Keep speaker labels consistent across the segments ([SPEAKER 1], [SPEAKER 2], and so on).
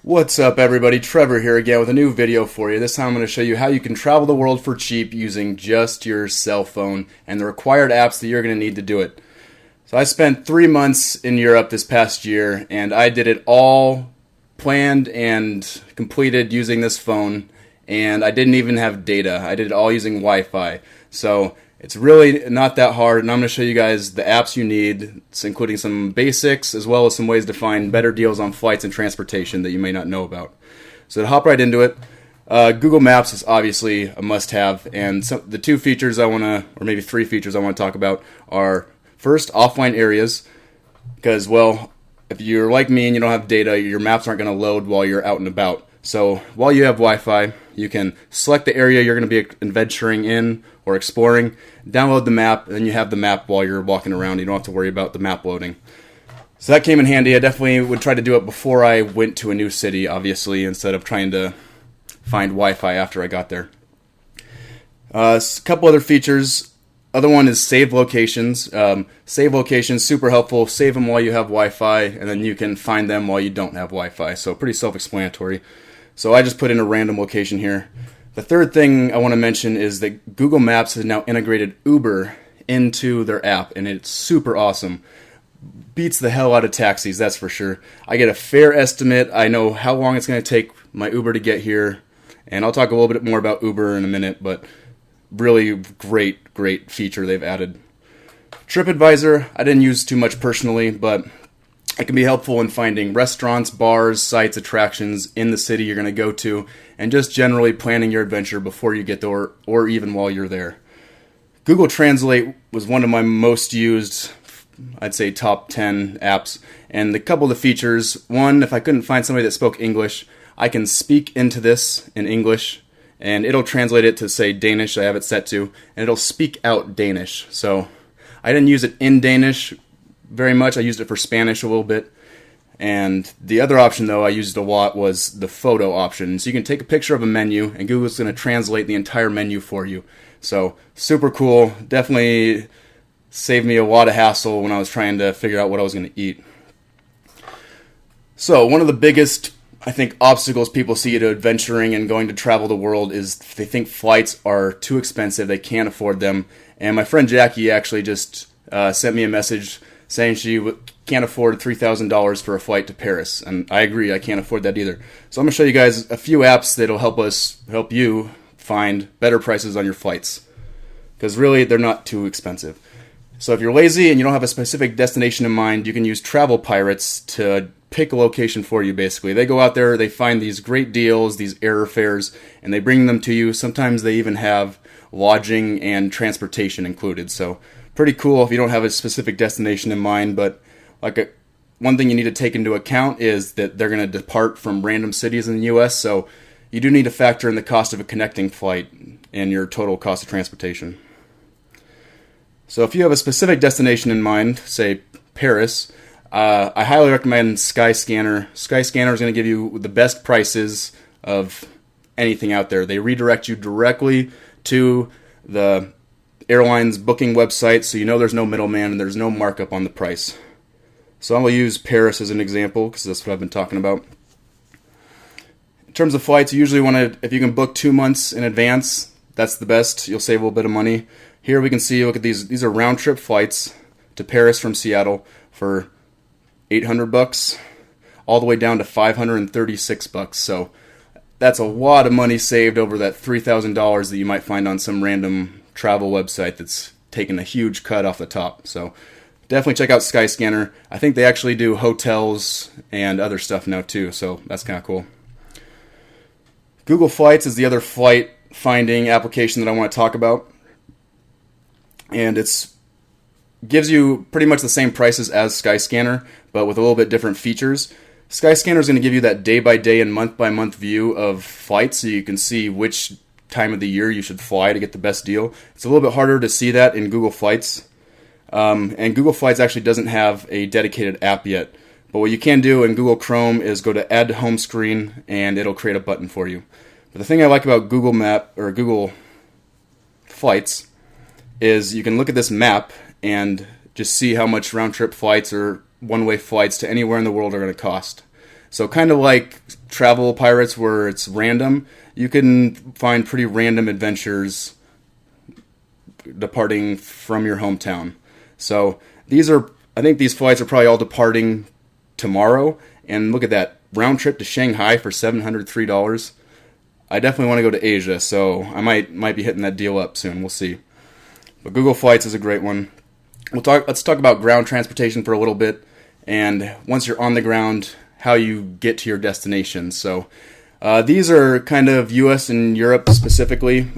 [SPEAKER 1] What's up, everybody? Trevor here again with a new video for you. This time I'm going to show you how you can travel the world for cheap using just your cell phone and the required apps that you're going to need to do it. So I spent 3 months in Europe this past year, and I did it all planned and completed using this phone, and I didn't even have data. I did it all using Wi-Fi. So it's really not that hard, and I'm going to show you guys the apps you need, including some basics as well as some ways to find better deals on flights and transportation that you may not know about. So to hop right into it, Google Maps is obviously a must-have, and the two features I want to, or maybe three features I want to talk about are, first, offline areas, because, well, if you're like me and you don't have data, your maps aren't going to load while you're out and about. So while you have Wi-Fi, you can select the area you're going to be adventuring in or exploring, download the map, and you have the map while you're walking around. You don't have to worry about the map loading. So that came in handy. I definitely would try to do it before I went to a new city, obviously, instead of trying to find Wi-Fi after I got there. A couple other features. Other one is save locations. Save locations, super helpful. Save them while you have Wi-Fi, and then you can find them while you don't have Wi-Fi. So pretty self-explanatory. So I just put in a random location here. The third thing I want to mention is that Google Maps has now integrated Uber into their app, and it's super awesome. Beats the hell out of taxis, that's for sure. I get a fair estimate. I know how long it's going to take my Uber to get here, and I'll talk a little bit more about Uber in a minute, but really great feature they've added. TripAdvisor, I didn't use too much personally, but it can be helpful in finding restaurants, bars, sites, attractions in the city you're going to go to, and just generally planning your adventure before you get there or even while you're there. Google Translate was one of my most used, I'd say top 10 apps, and a couple of the features. One, if I couldn't find somebody that spoke English, I can speak into this in English, and it'll translate it to, say, Danish. I have it set to, and it'll speak out Danish. So I didn't use it in Danish very much. I used it for Spanish a little bit. And the other option, though, I used a lot was the photo option. So you can take a picture of a menu, and Google's going to translate the entire menu for you. So super cool. Definitely saved me a lot of hassle when I was trying to figure out what I was going to eat. So one of the biggest, I think, obstacles people see to adventuring and going to travel the world is they think flights are too expensive. They can't afford them. And my friend Jackie actually just sent me a message saying she can't afford $3,000 for a flight to Paris. And I agree, I can't afford that either. So I'm going to show you guys a few apps that'll help you find better prices on your flights. Because really, they're not too expensive. So if you're lazy and you don't have a specific destination in mind, you can use Travel Pirates to pick a location for you, basically. They go out there, they find these great deals, these airfares, and they bring them to you. Sometimes they even have lodging and transportation included. So pretty cool if you don't have a specific destination in mind, but one thing you need to take into account is that they're going to depart from random cities in the U.S., so you do need to factor in the cost of a connecting flight and your total cost of transportation. So if you have a specific destination in mind, say Paris, I highly recommend Skyscanner. Skyscanner is going to give you the best prices of anything out there. They redirect you directly to the airline's booking website, so you know there's no middleman and there's no markup on the price. So I'm going to use Paris as an example because that's what I've been talking about. In terms of flights, you usually want to, if you can book 2 months in advance, that's the best. You'll save a little bit of money. Here we can see, look at these. These are round-trip flights to Paris from Seattle for $800, all the way down to $536. So that's a lot of money saved over that $3,000 that you might find on some random travel website that's taking a huge cut off the top. So definitely check out Skyscanner. I think they actually do hotels and other stuff now too, so that's kind of cool. Google Flights is the other flight finding application that I want to talk about. And it's gives you pretty much the same prices as Skyscanner, but with a little bit different features. Skyscanner is going to give you that day-by-day and month-by-month view of flights, so you can see which time of the year you should fly to get the best deal. It's a little bit harder to see that in Google Flights. And Google Flights actually doesn't have a dedicated app yet. But what you can do in Google Chrome is go to Add Home Screen, and it'll create a button for you. But the thing I like about Google Flights is you can look at this map and just see how much round-trip flights or one-way flights to anywhere in the world are going to cost. So kind of like Travel Pirates where it's random, you can find pretty random adventures departing from your hometown. So I think these flights are probably all departing tomorrow. And look at that, round trip to Shanghai for $703. I definitely want to go to Asia, so I might be hitting that deal up soon. We'll see. But Google Flights is a great one. Let's talk about ground transportation for a little bit, and once you're on the ground, how you get to your destination. So these are kind of U.S. and Europe specifically.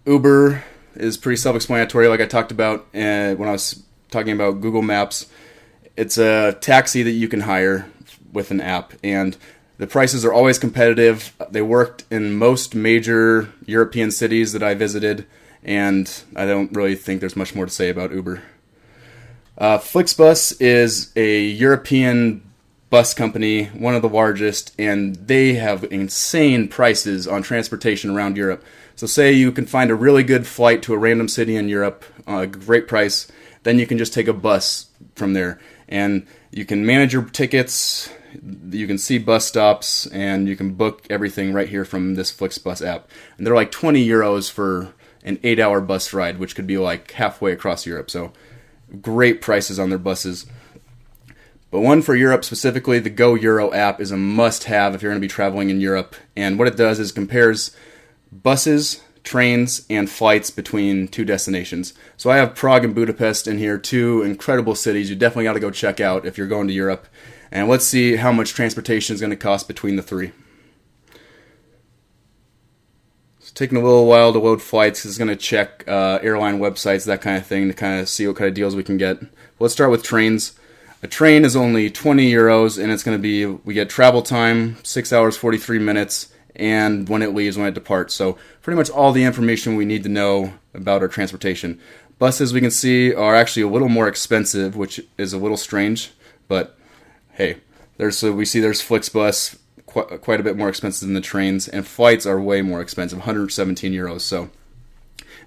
[SPEAKER 1] Uber is pretty self-explanatory, like I talked about when I was talking about Google Maps. It's a taxi that you can hire with an app, and the prices are always competitive. They worked in most major European cities that I visited, and I don't really think there's much more to say about Uber. Flixbus is a European bus company, one of the largest, and they have insane prices on transportation around Europe. So say you can find a really good flight to a random city in Europe, a great price, then you can just take a bus from there. And you can manage your tickets, you can see bus stops, and you can book everything right here from this Flixbus app. And they're like 20 euros for an 8-hour bus ride, which could be like halfway across Europe. So great prices on their buses. But one for Europe specifically, the Go Euro app is a must-have if you're going to be traveling in Europe. And what it does is compares buses, trains, and flights between two destinations. So I have Prague and Budapest in here, two incredible cities you definitely got to go check out if you're going to Europe. And let's see how much transportation is going to cost between the three. It's taking a little while to load flights. It's going to check airline websites, that kind of thing, to kind of see what kind of deals we can get. Let's start with trains. A train is only 20 euros, and it's going to be, we get travel time, 6 hours, 43 minutes, and when it leaves, when it departs. So pretty much all the information we need to know about our transportation. Buses, we can see, are actually a little more expensive, which is a little strange, but hey, we see there's Flixbus, quite a bit more expensive than the trains, and flights are way more expensive, 117 euros. So in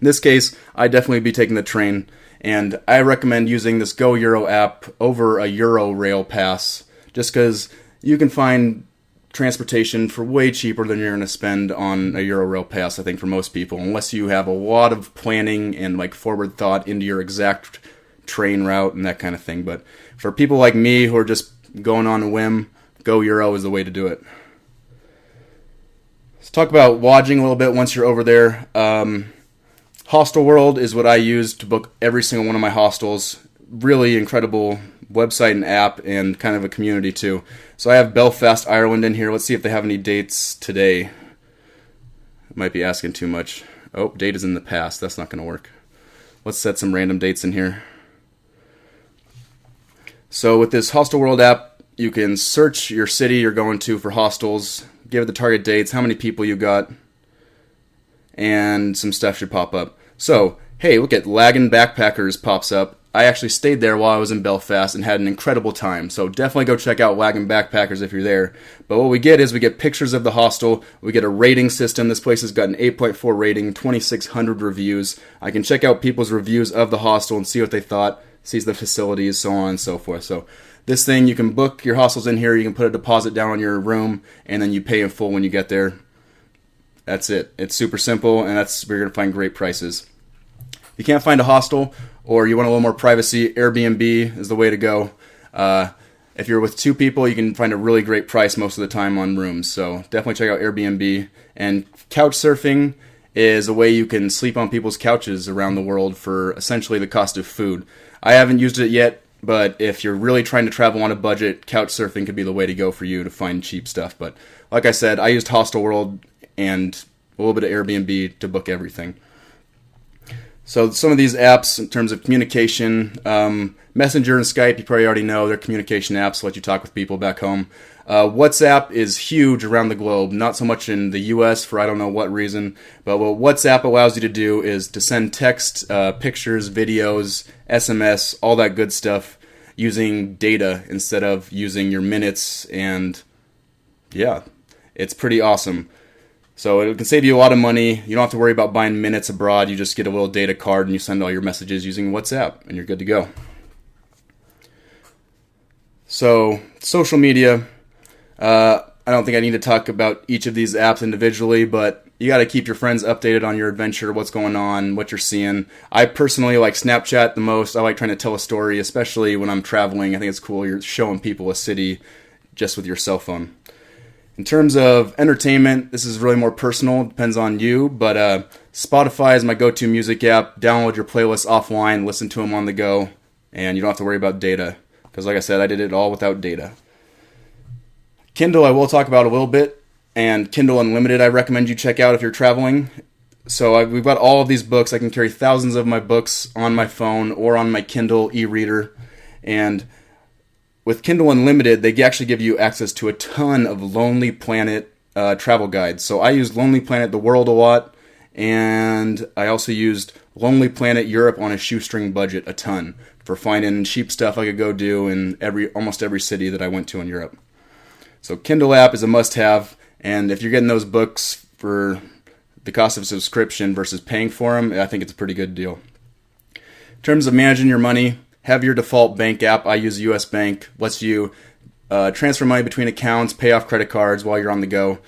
[SPEAKER 1] this case, I'd definitely be taking the train, and I recommend using this Go Euro app over a Euro Rail pass, just because you can find transportation for way cheaper than you're going to spend on a Euro Rail pass, I think, for most people, unless you have a lot of planning and like forward thought into your exact train route and that kind of thing. But for people like me who are just going on a whim, Go Euro is the way to do it. Let's talk about lodging a little bit once you're over there. Hostelworld is what I use to book every single one of my hostels. Really incredible website and app, and kind of a community too. So I have Belfast, Ireland in here. Let's see if they have any dates today. Might be asking too much. Oh, date is in the past. That's not going to work. Let's set some random dates in here. So with this Hostelworld app, you can search your city you're going to for hostels, give it the target dates, how many people you got, and some stuff should pop up. So, hey, look at Lagan Backpackers pops up. I actually stayed there while I was in Belfast and had an incredible time. So definitely go check out Lagan Backpackers if you're there. But what we get is we get pictures of the hostel. We get a rating system. This place has got an 8.4 rating, 2,600 reviews. I can check out people's reviews of the hostel and see what they thought, see the facilities, so on and so forth. So this thing, you can book your hostels in here. You can put a deposit down on your room, and then you pay in full when you get there. That's it. It's super simple, and that's where you're going to find great prices. If you can't find a hostel, or you want a little more privacy, Airbnb is the way to go. If you're with two people, you can find a really great price most of the time on rooms. So definitely check out Airbnb. And couch surfing is a way you can sleep on people's couches around the world for essentially the cost of food. I haven't used it yet, but if you're really trying to travel on a budget, couch surfing could be the way to go for you to find cheap stuff. But like I said, I used Hostelworld and a little bit of Airbnb to book everything. So some of these apps in terms of communication, Messenger and Skype, you probably already know, they're communication apps to let you talk with people back home. WhatsApp is huge around the globe, not so much in the US for I don't know what reason, but what WhatsApp allows you to do is to send text, pictures, videos, SMS, all that good stuff using data instead of using your minutes, and yeah, it's pretty awesome. So it can save you a lot of money. You don't have to worry about buying minutes abroad. You just get a little data card and you send all your messages using WhatsApp and you're good to go. So social media, I don't think I need to talk about each of these apps individually, but you got to keep your friends updated on your adventure, what's going on, what you're seeing. I personally like Snapchat the most. I like trying to tell a story, especially when I'm traveling. I think it's cool. You're showing people a city just with your cell phone. In terms of entertainment, this is really more personal. Depends on you, but Spotify is my go-to music app. Download your playlists offline, listen to them on the go, and you don't have to worry about data. Because like I said, I did it all without data. Kindle I will talk about a little bit, and Kindle Unlimited I recommend you check out if you're traveling. So we've got all of these books. I can carry thousands of my books on my phone or on my Kindle e-reader. And with Kindle Unlimited, they actually give you access to a ton of Lonely Planet travel guides. So I used Lonely Planet The World a lot, and I also used Lonely Planet Europe on a shoestring budget a ton for finding cheap stuff I could go do in almost every city that I went to in Europe. So Kindle app is a must-have, and if you're getting those books for the cost of subscription versus paying for them, I think it's a pretty good deal. In terms of managing your money, have your default bank app. I use US Bank. Lets you transfer money between accounts, pay off credit cards while you're on the go.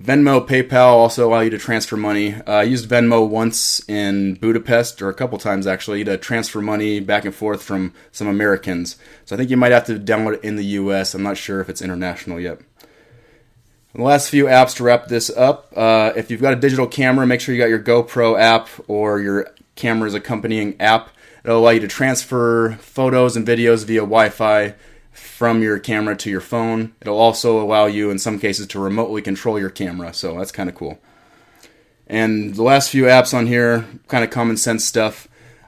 [SPEAKER 1] Venmo, PayPal also allow you to transfer money. I used Venmo once in Budapest, or a couple times actually, to transfer money back and forth from some Americans. So I think you might have to download it in the US. I'm not sure if it's international yet. And the last few apps to wrap this up. If you've got a digital camera, make sure you got your GoPro app or your camera's accompanying app. It'll allow you to transfer photos and videos via Wi-Fi from your camera to your phone. It'll also allow you, in some cases, to remotely control your camera, so that's kind of cool. And the last few apps on here, kind of common sense stuff.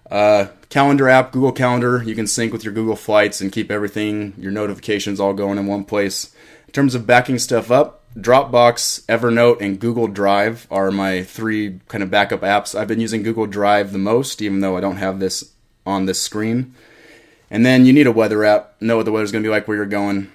[SPEAKER 1] Calendar app, Google Calendar. You can sync with your Google Flights and keep everything, your notifications all going in one place. In terms of backing stuff up, Dropbox, Evernote, and Google Drive are my three kind of backup apps. I've been using Google Drive the most, even though I don't have this on this screen. And then you need a weather app, know what the weather's going to be like where you're going.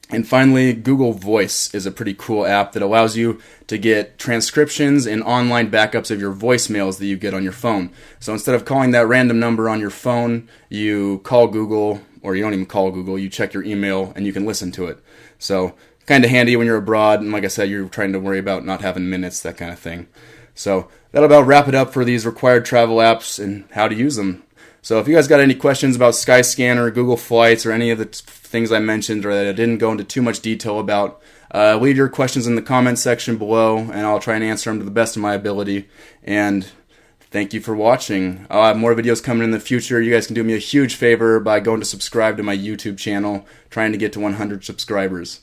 [SPEAKER 1] And finally, Google Voice is a pretty cool app that allows you to get transcriptions and online backups of your voicemails that you get on your phone. So instead of calling that random number on your phone, you call Google, or you don't even call Google, you check your email and you can listen to it. So kind of handy when you're abroad, and like I said, you're trying to worry about not having minutes, that kind of thing. So that'll about wrap it up for these required travel apps and how to use them. So if you guys got any questions about Skyscanner, Google Flights, or any of the things I mentioned or that I didn't go into too much detail about, leave your questions in the comment section below, and I'll try and answer them to the best of my ability. And thank you for watching. I'll have more videos coming in the future. You guys can do me a huge favor by going to subscribe to my YouTube channel, trying to get to 100 subscribers.